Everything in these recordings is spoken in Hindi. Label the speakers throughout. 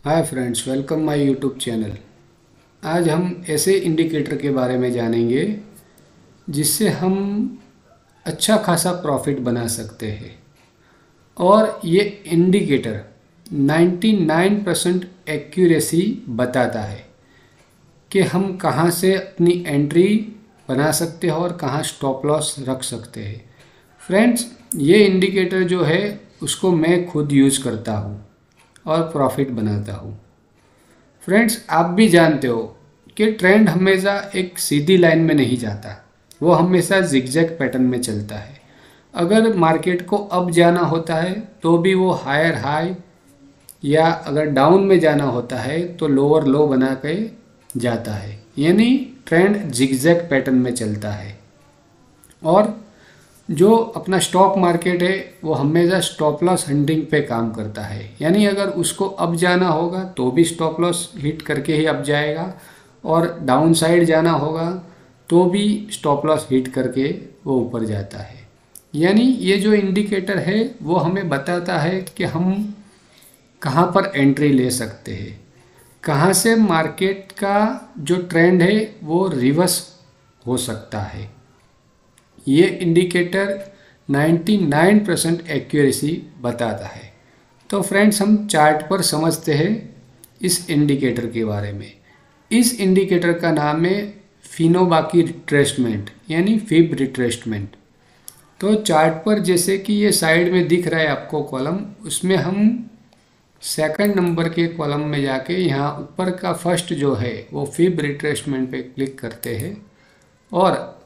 Speaker 1: Hi friends, welcome my YouTube channel. आज हम ऐसे इंडिकेटर के बारे में जानेंगे जिससे हम अच्छा खासा प्रॉफिट बना सकते हैं। और ये इंडिकेटर 99% एक्यूरेसी बताता है कि हम कहाँ से अपनी एंट्री बना सकते हैं और कहाँ स्टॉप लॉस रख सकते हैं। फ्रेंड्स, ये इंडिकेटर जो है उसको मैं खुद यूज़ करता हूँ और प्रॉफिट बनाता हूँ। फ्रेंड्स, आप भी जानते हो कि ट्रेंड हमेशा एक सीधी लाइन में नहीं जाता, वो हमेशा जिगजैग पैटर्न में चलता है। अगर मार्केट को अप जाना होता है तो भी वो हायर हाई, या अगर डाउन में जाना होता है तो लोअर लो बना के जाता है। यानी ट्रेंड जिगजैग पैटर्न में चलता है। और जो अपना स्टॉक मार्केट है वो हमेशा स्टॉप लॉस हंटिंग पे काम करता है। यानी अगर उसको अप जाना होगा तो भी स्टॉप लॉस हिट करके ही अप जाएगा, और डाउन साइड जाना होगा तो भी स्टॉप लॉस हिट करके वो ऊपर जाता है। यानी ये जो इंडिकेटर है वो हमें बताता है कि हम कहाँ पर एंट्री ले सकते हैं, कहाँ से मार्केट का जो ट्रेंड है वो रिवर्स हो सकता है। ये इंडिकेटर 99% एक्यूरेसी बताता है। तो फ्रेंड्स, हम चार्ट पर समझते हैं इस इंडिकेटर के बारे में। इस इंडिकेटर का नाम है फिनोबाकी रिट्रेसमेंट, यानी फिब रिट्रेसमेंट। तो चार्ट पर जैसे कि ये साइड में दिख रहा है आपको कॉलम, उसमें हम सेकंड नंबर के कॉलम में जाके यहाँ ऊपर का फर्स्ट जो है वो फिब रिट्रेसमेंट पे क्लिक करते हैं। और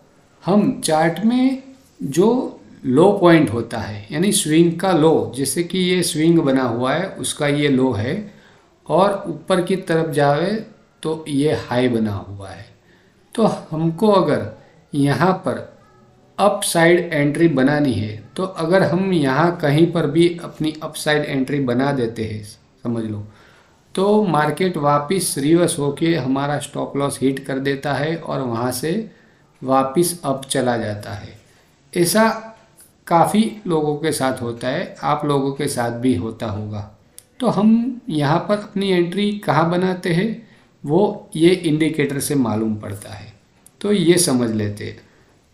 Speaker 1: हम चार्ट में जो लो पॉइंट होता है, यानी स्विंग का लो, जैसे कि ये स्विंग बना हुआ है उसका ये लो है, और ऊपर की तरफ जावे तो ये हाई बना हुआ है। तो हमको अगर यहाँ पर अप साइड एंट्री बनानी है तो अगर हम यहाँ कहीं पर भी अपनी अप साइड एंट्री बना देते हैं, समझ लो, तो मार्केट वापस रिवर्स होके हमारा स्टॉप लॉस हिट कर देता है और वहाँ से वापस अप चला जाता है। ऐसा काफ़ी लोगों के साथ होता है, आप लोगों के साथ भी होता होगा। तो हम यहाँ पर अपनी एंट्री कहाँ बनाते हैं वो ये इंडिकेटर से मालूम पड़ता है। तो ये समझ लेते हैं।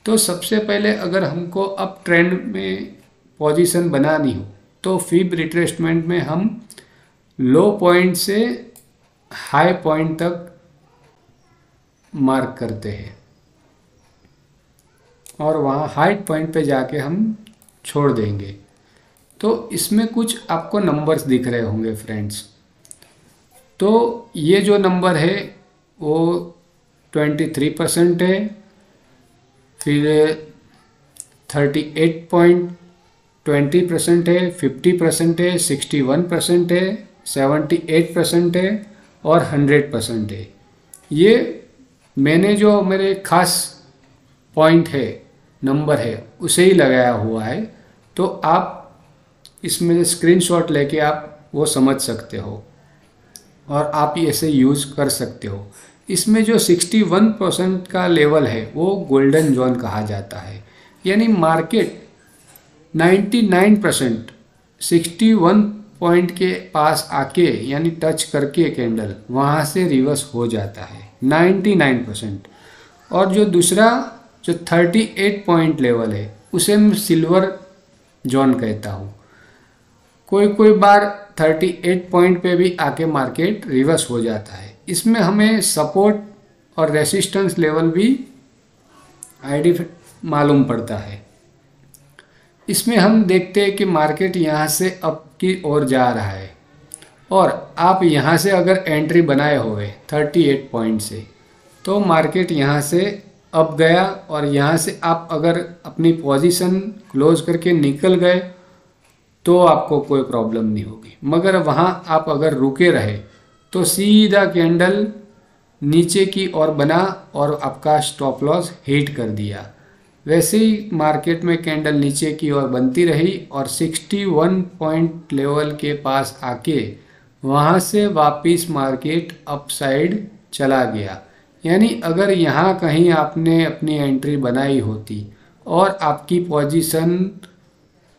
Speaker 1: तो सबसे पहले अगर हमको अप ट्रेंड में पोजीशन बनानी हो तो फिब रिट्रेसमेंट में हम लो पॉइंट से हाई पॉइंट तक मार्क करते हैं, और वहाँ हाई पॉइंट पे जाके हम छोड़ देंगे। तो इसमें कुछ आपको नंबर्स दिख रहे होंगे फ्रेंड्स। तो ये जो नंबर है वो 23% है, फिर 38.20% है, 50% है, 61% है, 78% है और 100% है। ये मैंने जो मेरे खास पॉइंट है, नंबर है, उसे ही लगाया हुआ है। तो आप इसमें से स्क्रीनशॉट लेके आप वो समझ सकते हो और आप ऐसे यूज़ कर सकते हो। इसमें जो 61% का लेवल है वो गोल्डन जोन कहा जाता है। यानी मार्केट 99% 61 पॉइंट के पास आके, यानी टच करके कैंडल, वहाँ से रिवर्स हो जाता है 99%। और जो दूसरा जो 38 पॉइंट लेवल है उसे मैं सिल्वर जोन कहता हूँ। कोई कोई बार 38 पॉइंट पे भी आके मार्केट रिवर्स हो जाता है। इसमें हमें सपोर्ट और रेसिस्टेंस लेवल भी आईडी मालूम पड़ता है। इसमें हम देखते हैं कि मार्केट यहाँ से अप की ओर जा रहा है, और आप यहाँ से अगर एंट्री बनाए हुए 38 पॉइंट से, तो मार्केट यहाँ से अप गया, और यहाँ से आप अगर अपनी पोजीशन क्लोज करके निकल गए तो आपको कोई प्रॉब्लम नहीं होगी। मगर वहाँ आप अगर रुके रहे तो सीधा कैंडल नीचे की ओर बना और आपका स्टॉप लॉस हिट कर दिया। वैसे ही मार्केट में कैंडल नीचे की ओर बनती रही और 61 पॉइंट लेवल के पास आके वहाँ से वापस मार्केट अप साइड चला गया। यानी अगर यहाँ कहीं आपने अपनी एंट्री बनाई होती और आपकी पोजीशन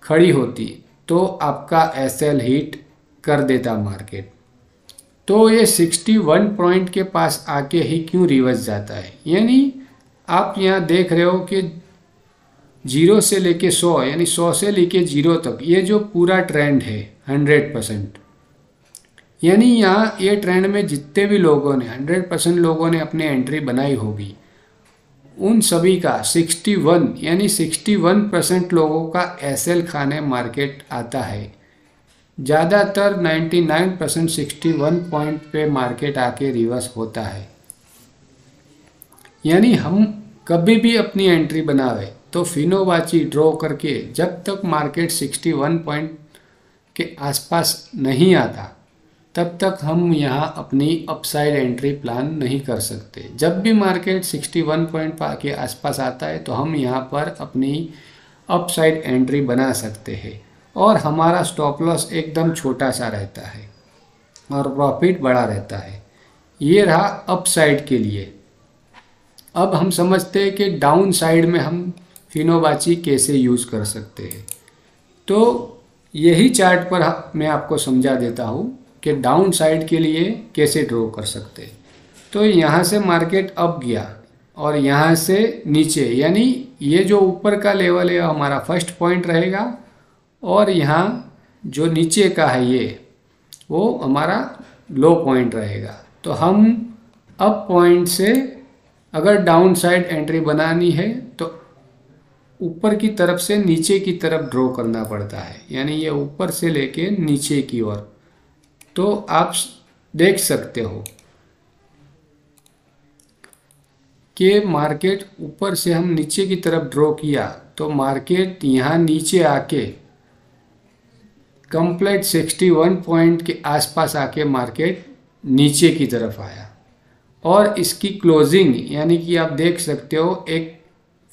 Speaker 1: खड़ी होती तो आपका एसएल हिट कर देता मार्केट। तो ये 61 पॉइंट के पास आके ही क्यों रिवर्स जाता है? यानी आप यहाँ देख रहे हो कि 0 से लेके 100 यानी 100 से लेके 0 तक ये जो पूरा ट्रेंड है 100%, यानी यहाँ ये ट्रेंड में जितने भी लोगों ने 100% लोगों ने अपनी एंट्री बनाई होगी, उन सभी का 61 यानी 61% लोगों का एसएल खाने मार्केट आता है। ज़्यादातर 99% 61 पॉइंट पे मार्केट आके रिवर्स होता है। यानी हम कभी भी अपनी एंट्री बनावे तो फिनोवाची ड्रॉ करके जब तक मार्केट 61 पॉइंट के आसपास नहीं आता तब तक हम यहाँ अपनी अपसाइड एंट्री प्लान नहीं कर सकते। जब भी मार्केट 61 पॉइंट के आसपास आता है तो हम यहाँ पर अपनी अपसाइड एंट्री बना सकते हैं और हमारा स्टॉप लॉस एकदम छोटा सा रहता है और प्रॉफिट बड़ा रहता है। ये रहा अपसाइड के लिए। अब हम समझते हैं कि डाउन साइड में हम फिनोवाची कैसे यूज़ कर सकते हैं। तो यही चार्ट पर मैं आपको समझा देता हूँ कि डाउन साइड के लिए कैसे ड्रॉ कर सकते हैं। तो यहाँ से मार्केट अप गया और यहाँ से नीचे, यानी ये जो ऊपर का लेवल है हमारा फर्स्ट पॉइंट रहेगा और यहाँ जो नीचे का है ये वो हमारा लो पॉइंट रहेगा। तो हम अप पॉइंट से अगर डाउन साइड एंट्री बनानी है तो ऊपर की तरफ से नीचे की तरफ ड्रॉ करना पड़ता है, यानी ये ऊपर से लेके नीचे की ओर। तो आप देख सकते हो कि मार्केट ऊपर से हम नीचे की तरफ ड्रॉ किया तो मार्केट यहाँ नीचे आके कंप्लीट 61 पॉइंट के आसपास आके मार्केट नीचे की तरफ आया और इसकी क्लोजिंग यानी कि आप देख सकते हो 1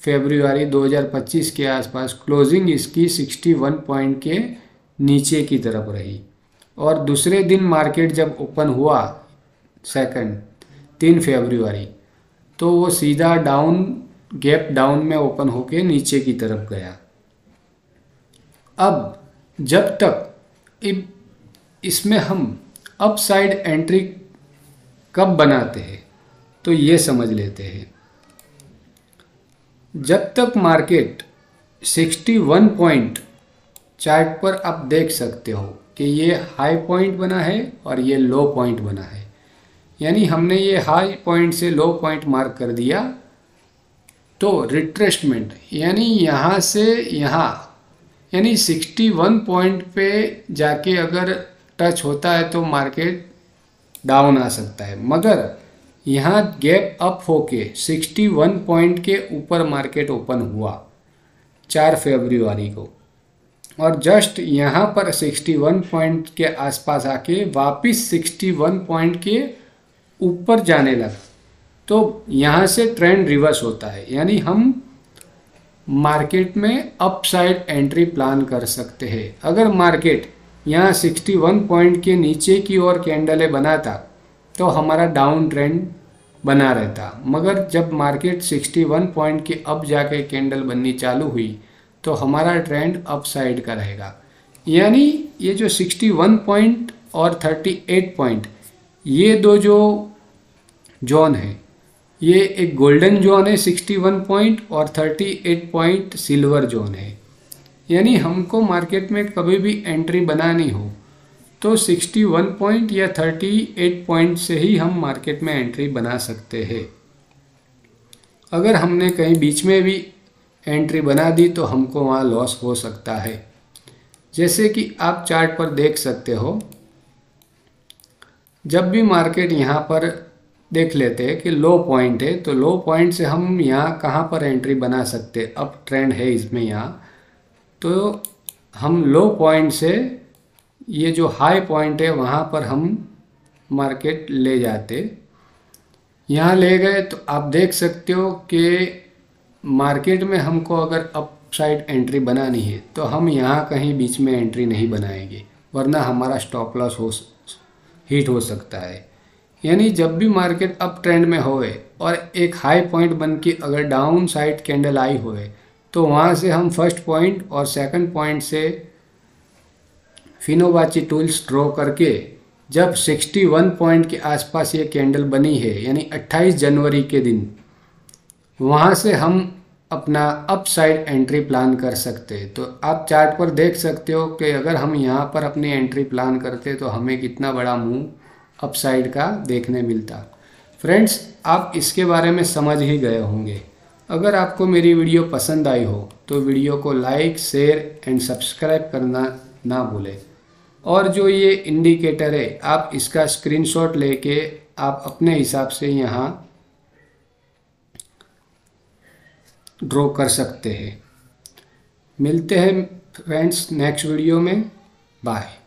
Speaker 1: फरवरी 2025 के आसपास क्लोजिंग इसकी 61 पॉइंट के नीचे की तरफ रही। और दूसरे दिन मार्केट जब ओपन हुआ 3 फरवरी तो वो सीधा डाउन गैप डाउन में ओपन होके नीचे की तरफ गया। अब जब तक इसमें हम अपसाइड एंट्री कब बनाते हैं तो ये समझ लेते हैं। जब तक मार्केट 61 पॉइंट चार्ट पर आप देख सकते हो कि ये हाई पॉइंट बना है और ये लो पॉइंट बना है, यानी हमने ये हाई पॉइंट से लो पॉइंट मार्क कर दिया तो रिट्रेसमेंट यानी यहाँ से यहाँ यानी 61 पॉइंट पे जाके अगर टच होता है तो मार्केट डाउन आ सकता है, मगर यहाँ गैप अप होके 61 पॉइंट के ऊपर मार्केट ओपन हुआ 4 फरवरी को और जस्ट यहाँ पर 61 पॉइंट के आसपास आके वापस 61 पॉइंट के ऊपर जाने लगा तो यहाँ से ट्रेंड रिवर्स होता है। यानी हम मार्केट में अपसाइड एंट्री प्लान कर सकते हैं। अगर मार्केट यहाँ 61 पॉइंट के नीचे की ओर कैंडलें बनाता तो हमारा डाउन ट्रेंड बना रहता, मगर जब मार्केट 61 पॉइंट के अब जाके कैंडल बननी चालू हुई तो हमारा ट्रेंड अप साइड का रहेगा। यानी ये जो 61 पॉइंट और 38 पॉइंट ये दो जो जोन है ये एक गोल्डन जोन है 61 पॉइंट और 38 पॉइंट सिल्वर जोन है। यानी हमको मार्केट में कभी भी एंट्री बनानी हो तो 61 पॉइंट या 38 पॉइंट से ही हम मार्केट में एंट्री बना सकते हैं। अगर हमने कहीं बीच में भी एंट्री बना दी तो हमको वहाँ लॉस हो सकता है। जैसे कि आप चार्ट पर देख सकते हो, जब भी मार्केट यहाँ पर देख लेते हैं कि लो पॉइंट है तो लो पॉइंट से हम यहाँ कहाँ पर एंट्री बना सकते हैं। अब ट्रेंड है इसमें यहाँ तो हम लो पॉइंट से ये जो हाई पॉइंट है वहाँ पर हम मार्केट ले जाते, यहाँ ले गए तो आप देख सकते हो कि मार्केट में हमको अगर अप साइड एंट्री बनानी है तो हम यहाँ कहीं बीच में एंट्री नहीं बनाएंगे, वरना हमारा स्टॉप लॉस हिट हो सकता है। यानी जब भी मार्केट अप ट्रेंड में होए और एक हाई पॉइंट बन के अगर डाउन साइड कैंडल आई होए तो वहाँ से हम फर्स्ट पॉइंट और सेकंड पॉइंट से फिनोवाची टूल्स ड्रॉ करके जब 61 पॉइंट के आसपास ये कैंडल बनी है, यानी 28 जनवरी के दिन, वहाँ से हम अपना अपसाइड एंट्री प्लान कर सकते हैं। तो आप चार्ट पर देख सकते हो कि अगर हम यहाँ पर अपनी एंट्री प्लान करते तो हमें कितना बड़ा मूव अपसाइड का देखने मिलता। फ्रेंड्स, आप इसके बारे में समझ ही गए होंगे। अगर आपको मेरी वीडियो पसंद आई हो तो वीडियो को लाइक, शेयर एंड सब्सक्राइब करना ना भूलें। और जो ये इंडिकेटर है, आप इसका स्क्रीनशॉट लेके आप अपने हिसाब से यहाँ ड्रॉ कर सकते हैं। मिलते हैं फ्रेंड्स नेक्स्ट वीडियो में। बाय।